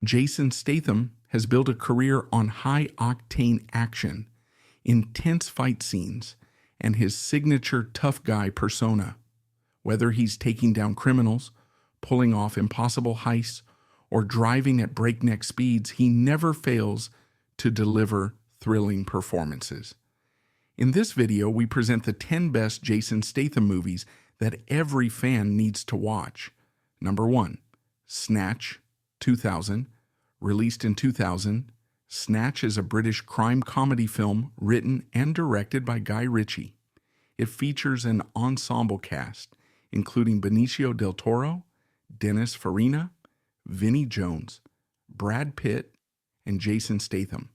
Jason Statham has built a career on high-octane action, intense fight scenes, and his signature tough guy persona. Whether he's taking down criminals, pulling off impossible heists, or driving at breakneck speeds, he never fails to deliver thrilling performances. In this video, we present the 10 best Jason Statham movies that every fan needs to watch. Number 1, Snatch, 2000. Released in 2000, Snatch is a British crime comedy film written and directed by Guy Ritchie. It features an ensemble cast, including Benicio del Toro, Dennis Farina, Vinnie Jones, Brad Pitt, and Jason Statham,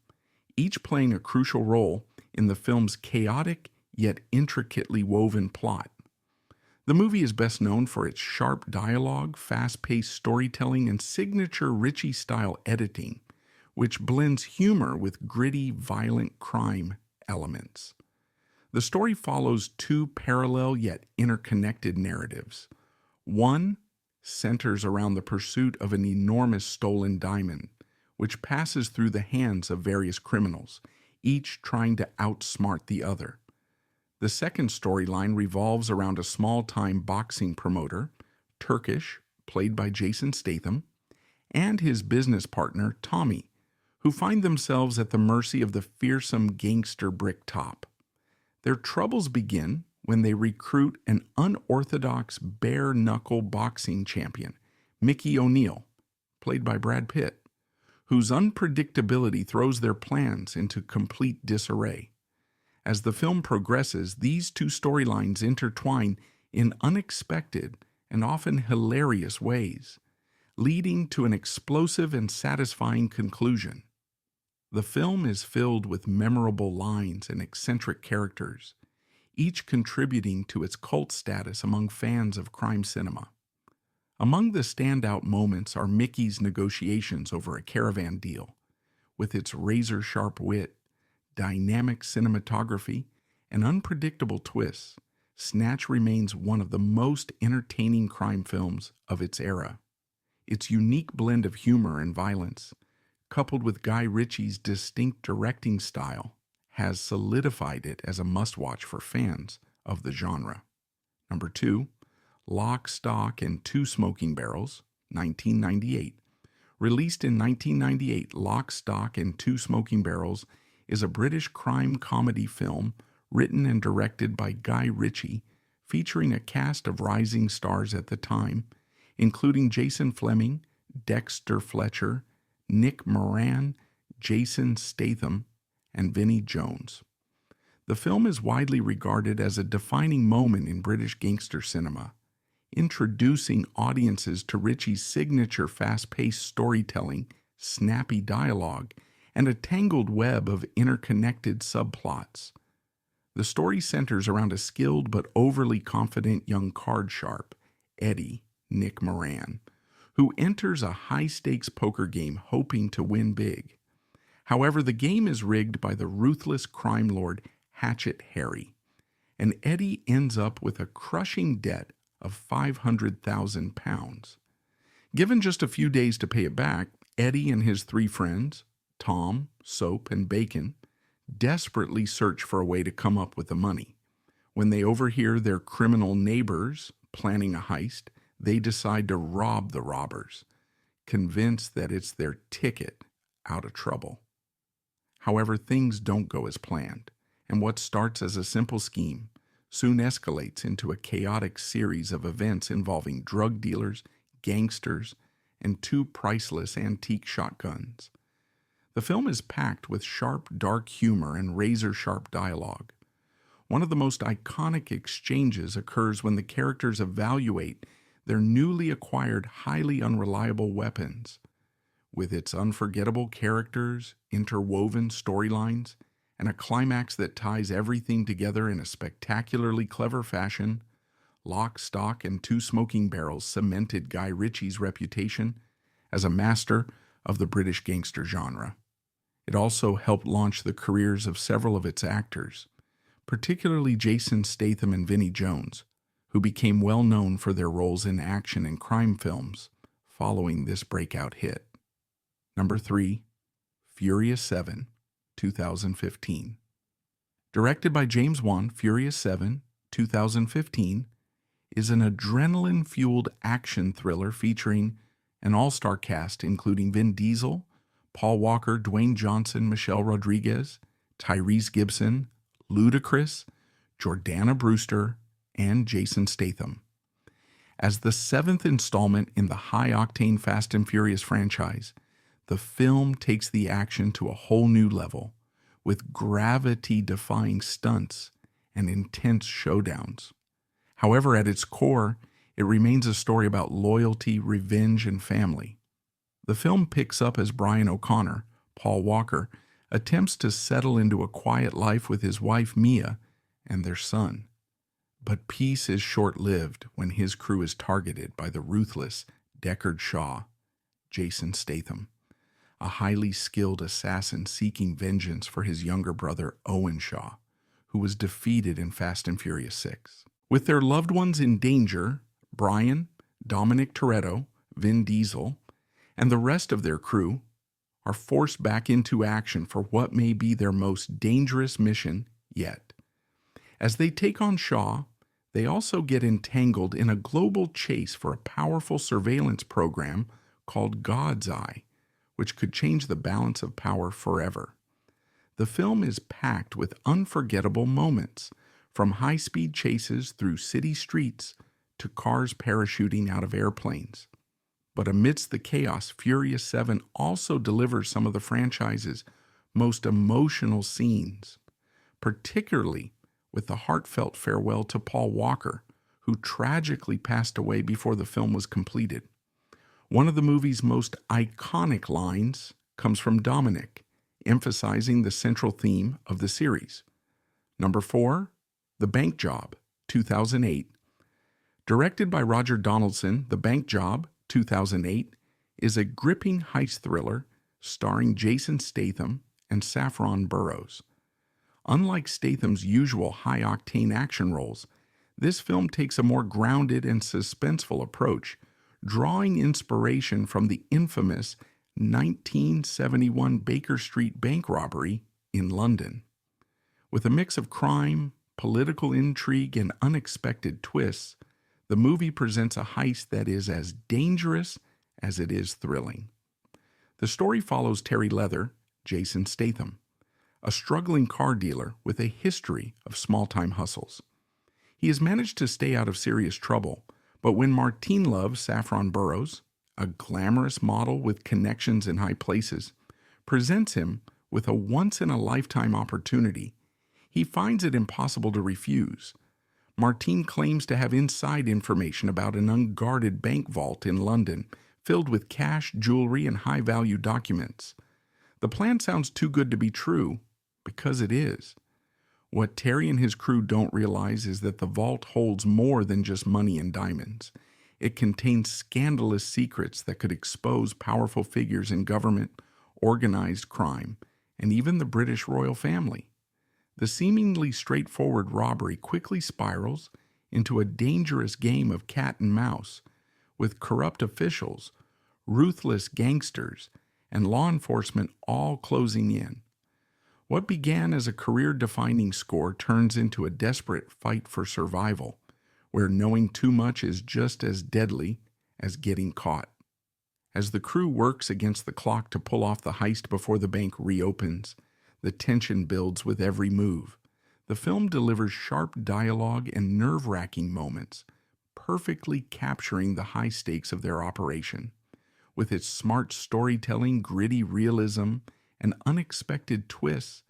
each playing a crucial role in the film's chaotic yet intricately woven plot. The movie is best known for its sharp dialogue, fast-paced storytelling, and signature Ritchie-style editing, which blends humor with gritty, violent crime elements. The story follows two parallel yet interconnected narratives. One centers around the pursuit of an enormous stolen diamond, which passes through the hands of various criminals, each trying to outsmart the other. The second storyline revolves around a small-time boxing promoter, Turkish, played by Jason Statham, and his business partner, Tommy, who find themselves at the mercy of the fearsome gangster Bricktop. Their troubles begin when they recruit an unorthodox bare-knuckle boxing champion, Mickey O'Neill, played by Brad Pitt, whose unpredictability throws their plans into complete disarray. As the film progresses, these two storylines intertwine in unexpected and often hilarious ways, leading to an explosive and satisfying conclusion. The film is filled with memorable lines and eccentric characters, each contributing to its cult status among fans of crime cinema. Among the standout moments are Mickey's negotiations over a caravan deal, with its razor-sharp wit, dynamic cinematography, and unpredictable twists. Snatch remains one of the most entertaining crime films of its era. Its unique blend of humor and violence, coupled with Guy Ritchie's distinct directing style, has solidified it as a must-watch for fans of the genre. Number 2, Lock, Stock, and Two Smoking Barrels, 1998. Released in 1998, Lock, Stock, and Two Smoking Barrels is a British crime comedy film written and directed by Guy Ritchie, featuring a cast of rising stars at the time, including Jason Flemyng, Dexter Fletcher, Nick Moran, Jason Statham, and Vinnie Jones. The film is widely regarded as a defining moment in British gangster cinema, introducing audiences to Ritchie's signature fast-paced storytelling, snappy dialogue, and a tangled web of interconnected subplots. The story centers around a skilled but overly confident young card sharp, Eddie, Nick Moran, who enters a high-stakes poker game hoping to win big. However, the game is rigged by the ruthless crime lord Hatchet Harry, and Eddie ends up with a crushing debt of £500,000. Given just a few days to pay it back, Eddie and his three friends, Tom, Soap, and Bacon, desperately search for a way to come up with the money. When they overhear their criminal neighbors planning a heist, they decide to rob the robbers, convinced that it's their ticket out of trouble. However, things don't go as planned, and what starts as a simple scheme soon escalates into a chaotic series of events involving drug dealers, gangsters, and two priceless antique shotguns. The film is packed with sharp, dark humor and razor-sharp dialogue. One of the most iconic exchanges occurs when the characters evaluate their newly acquired, highly unreliable weapons. With its unforgettable characters, interwoven storylines, and a climax that ties everything together in a spectacularly clever fashion, Lock, Stock, and Two Smoking Barrels cemented Guy Ritchie's reputation as a master of the British gangster genre. It also helped launch the careers of several of its actors, particularly Jason Statham and Vinnie Jones, who became well known for their roles in action and crime films following this breakout hit. Number 3, Furious 7, 2015. Directed by James Wan, Furious 7, 2015 is an adrenaline-fueled action thriller featuring an all-star cast including Vin Diesel, Paul Walker, Dwayne Johnson, Michelle Rodriguez, Tyrese Gibson, Ludacris, Jordana Brewster, and Jason Statham. As the 7th installment in the high-octane Fast and Furious franchise, the film takes the action to a whole new level, with gravity-defying stunts and intense showdowns. However, at its core, it remains a story about loyalty, revenge, and family. The film picks up as Brian O'Connor, Paul Walker, attempts to settle into a quiet life with his wife Mia and their son. But peace is short-lived when his crew is targeted by the ruthless Deckard Shaw, Jason Statham, a highly skilled assassin seeking vengeance for his younger brother Owen Shaw, who was defeated in Fast and Furious 6. With their loved ones in danger, Brian, Dominic Toretto, Vin Diesel, and the rest of their crew are forced back into action for what may be their most dangerous mission yet. As they take on Shaw, they also get entangled in a global chase for a powerful surveillance program called God's Eye, which could change the balance of power forever. The film is packed with unforgettable moments, from high-speed chases through city streets to cars parachuting out of airplanes. But amidst the chaos, Furious 7 also delivers some of the franchise's most emotional scenes, particularly with the heartfelt farewell to Paul Walker, who tragically passed away before the film was completed. One of the movie's most iconic lines comes from Dominic, emphasizing the central theme of the series. Number 4, The Bank Job, 2008. Directed by Roger Donaldson, The Bank Job, 2008, is a gripping heist thriller starring Jason Statham and Saffron Burrows. Unlike Statham's usual high-octane action roles, this film takes a more grounded and suspenseful approach, drawing inspiration from the infamous 1971 Baker Street bank robbery in London. With a mix of crime, political intrigue, and unexpected twists, the movie presents a heist that is as dangerous as it is thrilling. The story follows Terry Leather, Jason Statham, a struggling car dealer with a history of small-time hustles. He has managed to stay out of serious trouble, but when Martine Love, Saffron Burrows, a glamorous model with connections in high places, presents him with a once-in-a-lifetime opportunity, he finds it impossible to refuse. Martine claims to have inside information about an unguarded bank vault in London filled with cash, jewelry, and high-value documents. The plan sounds too good to be true, because it is. What Terry and his crew don't realize is that the vault holds more than just money and diamonds. It contains scandalous secrets that could expose powerful figures in government, organized crime, and even the British royal family. The seemingly straightforward robbery quickly spirals into a dangerous game of cat and mouse, with corrupt officials, ruthless gangsters, and law enforcement all closing in. What began as a career-defining score turns into a desperate fight for survival, where knowing too much is just as deadly as getting caught. As the crew works against the clock to pull off the heist before the bank reopens, the tension builds with every move. The film delivers sharp dialogue and nerve-wracking moments, perfectly capturing the high stakes of their operation. With its smart storytelling, gritty realism, and unexpected twists,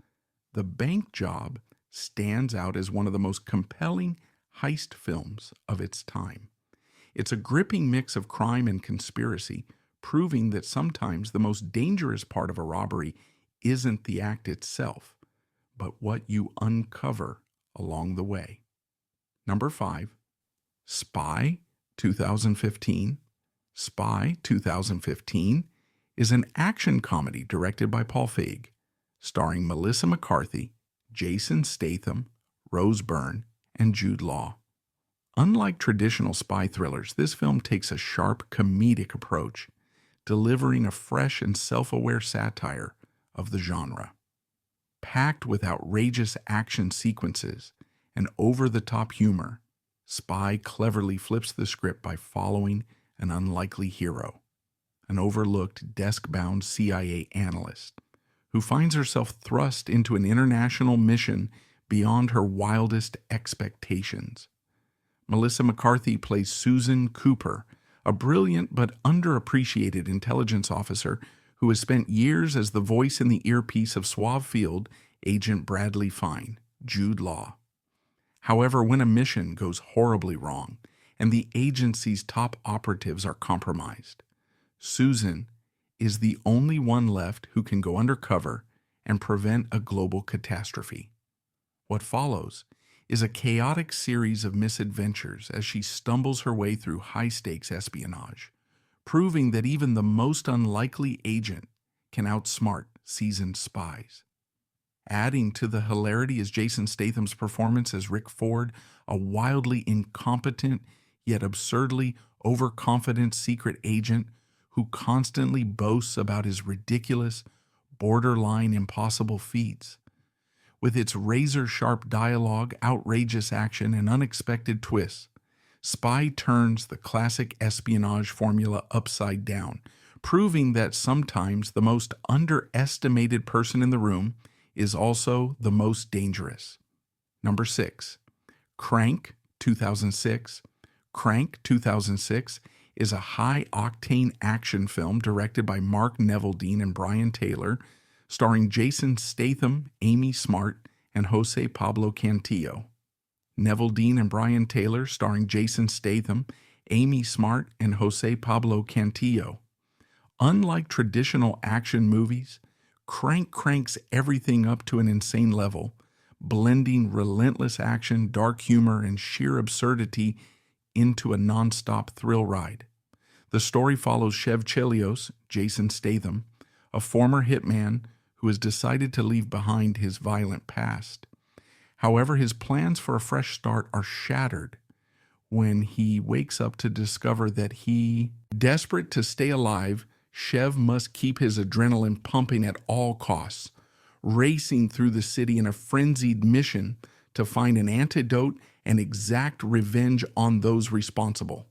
The Bank Job stands out as one of the most compelling heist films of its time. It's a gripping mix of crime and conspiracy, proving that sometimes the most dangerous part of a robbery isn't the act itself, but what you uncover along the way. Number 5, Spy, 2015. Spy, 2015 is an action comedy directed by Paul Feig, starring Melissa McCarthy, Jason Statham, Rose Byrne, and Jude Law. Unlike traditional spy thrillers, this film takes a sharp comedic approach, delivering a fresh and self-aware satire of the genre. Packed with outrageous action sequences and over-the-top humor, Spy cleverly flips the script by following an unlikely hero, an overlooked desk-bound CIA analyst who finds herself thrust into an international mission beyond her wildest expectations. Melissa McCarthy plays Susan Cooper, a brilliant but underappreciated intelligence officer who has spent years as the voice in the earpiece of suave field Agent Bradley Fine, Jude Law. However, when a mission goes horribly wrong and the agency's top operatives are compromised, Susan is the only one left who can go undercover and prevent a global catastrophe. What follows is a chaotic series of misadventures as she stumbles her way through high-stakes espionage, proving that even the most unlikely agent can outsmart seasoned spies. Adding to the hilarity is Jason Statham's performance as Rick Ford, a wildly incompetent yet absurdly overconfident secret agent who constantly boasts about his ridiculous, borderline impossible feats. With its razor-sharp dialogue, outrageous action, and unexpected twists, Spy turns the classic espionage formula upside down, proving that sometimes the most underestimated person in the room is also the most dangerous. Number 6. Crank 2006. Crank 2006 is a high-octane action film directed by Mark Neveldine and Brian Taylor, starring Jason Statham, Amy Smart, and Jose Pablo Cantillo. Neveldine and Brian Taylor starring Jason Statham, Amy Smart, and Jose Pablo Cantillo. Unlike traditional action movies, Crank cranks everything up to an insane level, blending relentless action, dark humor, and sheer absurdity into a non-stop thrill ride. The story follows Chev Chelios, Jason Statham, a former hitman who has decided to leave behind his violent past. However, his plans for a fresh start are shattered when he wakes up to discover that desperate to stay alive, Chev must keep his adrenaline pumping at all costs, racing through the city in a frenzied mission to find an antidote and exact revenge on those responsible.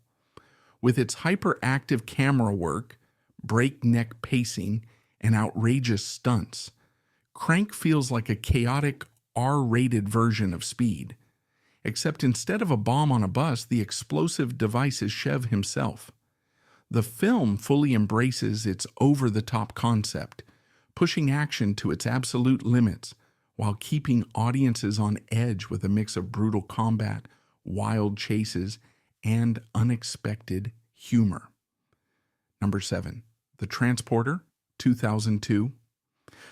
With its hyperactive camera work, breakneck pacing, and outrageous stunts, Crank feels like a chaotic R-rated version of Speed, except instead of a bomb on a bus, the explosive device is Chev himself. The film fully embraces its over-the-top concept, pushing action to its absolute limits while keeping audiences on edge with a mix of brutal combat, wild chases, and unexpected humor. Number 7. The Transporter, 2002.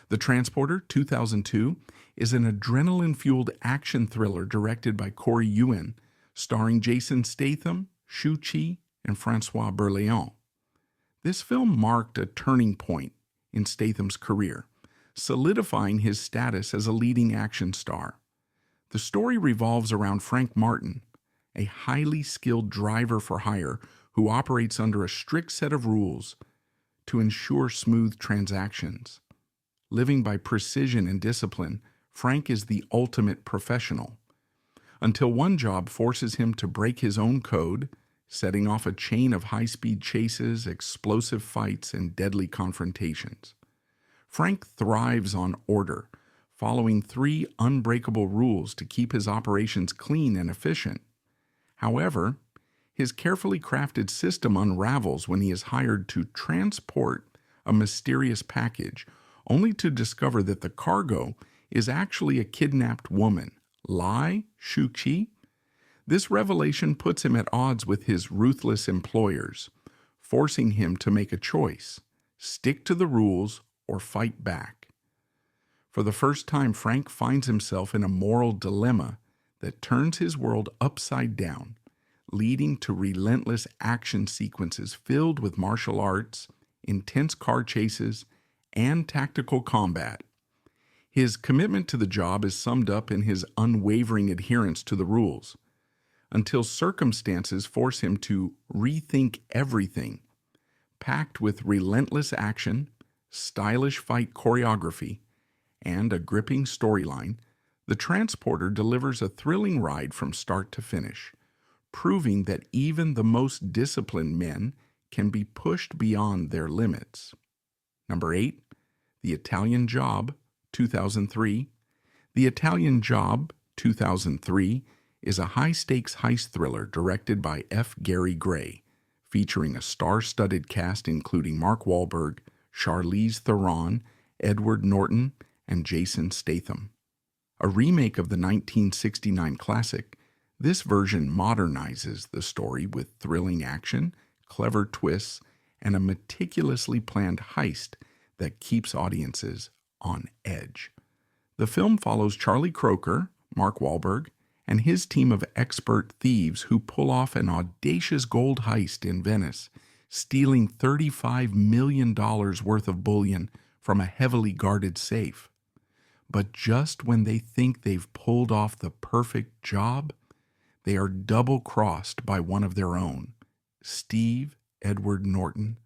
The Transporter, 2002 is an adrenaline-fueled action thriller directed by Corey Yuen, starring Jason Statham, Shu Qi, and Francois Berléand. This film marked a turning point in Statham's career, solidifying his status as a leading action star. The story revolves around Frank Martin, a highly skilled driver for hire who operates under a strict set of rules to ensure smooth transactions. Living by precision and discipline, Frank is the ultimate professional, until one job forces him to break his own code, setting off a chain of high-speed chases, explosive fights, and deadly confrontations. Frank thrives on order, following 3 unbreakable rules to keep his operations clean and efficient. However, his carefully crafted system unravels when he is hired to transport a mysterious package, only to discover that the cargo is actually a kidnapped woman. Lie, Shu Qi? This revelation puts him at odds with his ruthless employers, forcing him to make a choice: stick to the rules or fight back. For the first time, Frank finds himself in a moral dilemma that turns his world upside down, leading to relentless action sequences filled with martial arts, intense car chases, and tactical combat. His commitment to the job is summed up in his unwavering adherence to the rules, until circumstances force him to rethink everything, Packed with relentless action, stylish fight choreography, and a gripping storyline, The Transporter delivers a thrilling ride from start to finish, proving that even the most disciplined men can be pushed beyond their limits. Number 8, The Italian Job, 2003. The Italian Job, 2003, is a high-stakes heist thriller directed by F. Gary Gray, featuring a star-studded cast including Mark Wahlberg, Charlize Theron, Edward Norton, and Jason Statham. A remake of the 1969 classic, this version modernizes the story with thrilling action, clever twists, and a meticulously planned heist that keeps audiences on edge. The film follows Charlie Croker, Mark Wahlberg, and his team of expert thieves who pull off an audacious gold heist in Venice, stealing $35 million worth of bullion from a heavily guarded safe. But just when they think they've pulled off the perfect job, they are double-crossed by one of their own, Steve Edward Norton,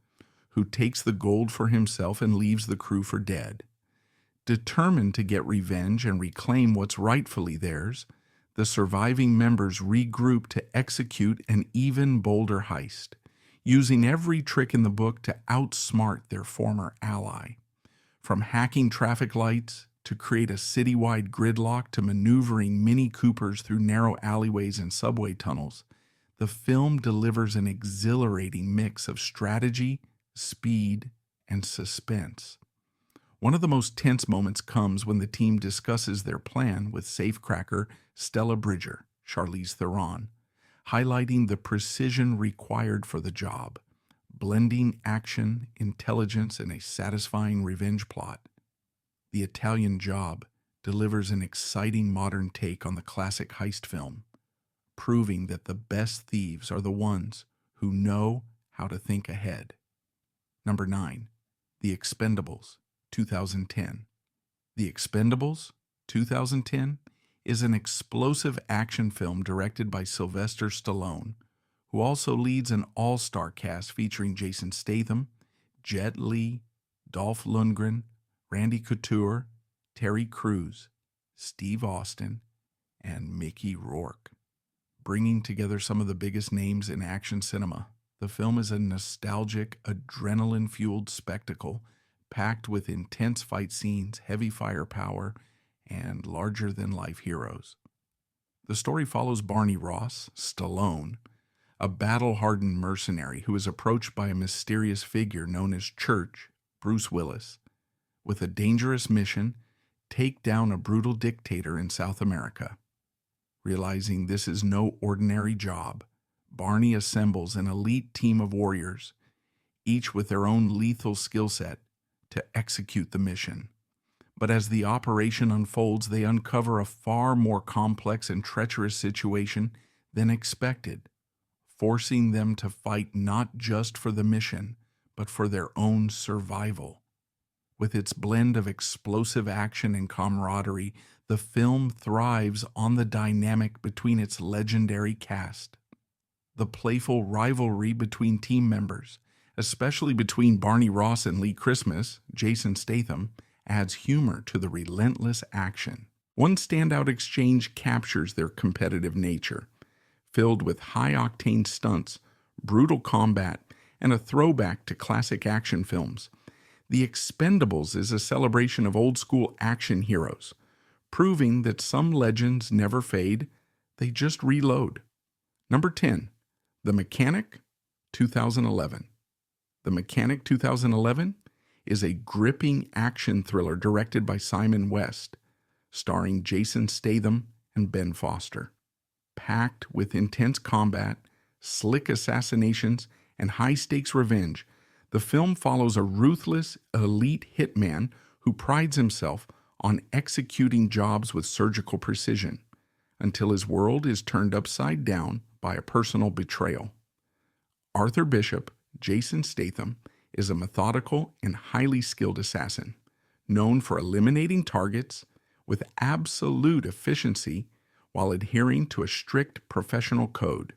who takes the gold for himself and leaves the crew for dead. Determined to get revenge and reclaim what's rightfully theirs, the surviving members regroup to execute an even bolder heist, using every trick in the book to outsmart their former ally. From hacking traffic lights to create a citywide gridlock to maneuvering Mini Coopers through narrow alleyways and subway tunnels, the film delivers an exhilarating mix of strategy, speed, and suspense. One of the most tense moments comes when the team discusses their plan with safecracker Stella Bridger, Charlize Theron, highlighting the precision required for the job, blending action, intelligence, and a satisfying revenge plot. The Italian Job delivers an exciting modern take on the classic heist film, proving that the best thieves are the ones who know how to think ahead. Number 9, The Expendables, 2010. The Expendables, 2010, is an explosive action film directed by Sylvester Stallone, who also leads an all-star cast featuring Jason Statham, Jet Li, Dolph Lundgren, Randy Couture, Terry Crews, Steve Austin, and Mickey Rourke. Bringing together some of the biggest names in action cinema, the film is a nostalgic, adrenaline-fueled spectacle packed with intense fight scenes, heavy firepower, and larger-than-life heroes. The story follows Barney Ross, Stallone, a battle-hardened mercenary who is approached by a mysterious figure known as Church, Bruce Willis, with a dangerous mission: take down a brutal dictator in South America. Realizing this is no ordinary job, Barney assembles an elite team of warriors, each with their own lethal skill set, to execute the mission. But as the operation unfolds, they uncover a far more complex and treacherous situation than expected, forcing them to fight not just for the mission, but for their own survival. With its blend of explosive action and camaraderie, the film thrives on the dynamic between its legendary cast. The playful rivalry between team members, especially between Barney Ross and Lee Christmas, Jason Statham, adds humor to the relentless action. One standout exchange captures their competitive nature, filled with high-octane stunts, brutal combat, and a throwback to classic action films. The Expendables is a celebration of old-school action heroes, proving that some legends never fade, they just reload. Number 10, The Mechanic, 2011. The Mechanic, 2011 is a gripping action thriller directed by Simon West, starring Jason Statham and Ben Foster. Packed with intense combat, slick assassinations, and high-stakes revenge, the film follows a ruthless, elite hitman who prides himself on executing jobs with surgical precision until his world is turned upside down by a personal betrayal. Arthur Bishop, Jason Statham, is a methodical and highly skilled assassin, known for eliminating targets with absolute efficiency while adhering to a strict professional code.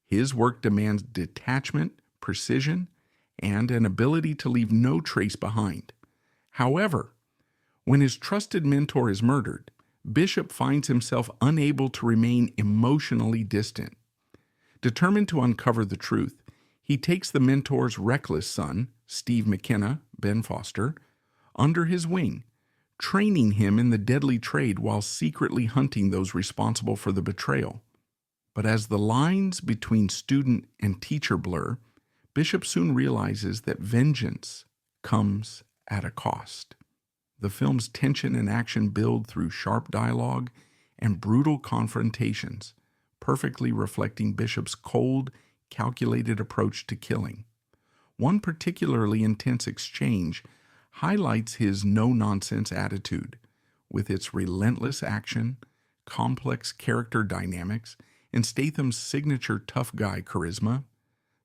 His work demands detachment, precision, and an ability to leave no trace behind. However, when his trusted mentor is murdered, Bishop finds himself unable to remain emotionally distant. Determined to uncover the truth, he takes the mentor's reckless son, Steve McKenna, Ben Foster, under his wing, training him in the deadly trade while secretly hunting those responsible for the betrayal. But as the lines between student and teacher blur, Bishop soon realizes that vengeance comes at a cost. The film's tension and action build through sharp dialogue and brutal confrontations, perfectly reflecting Bishop's cold, calculated approach to killing. One particularly intense exchange highlights his no-nonsense attitude, with its relentless action, complex character dynamics, and Statham's signature tough guy charisma.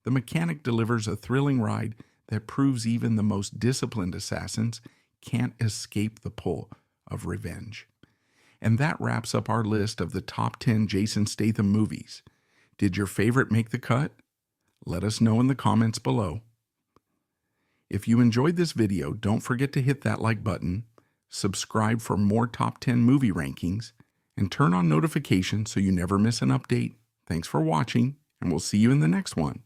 The mechanic delivers a thrilling ride that proves even the most disciplined assassins can't escape the pull of revenge. And that wraps up our list of the top 10 Jason Statham movies. Did your favorite make the cut? Let us know in the comments below. If you enjoyed this video, don't forget to hit that like button, subscribe for more top 10 movie rankings, and turn on notifications so you never miss an update. Thanks for watching, and we'll see you in the next one.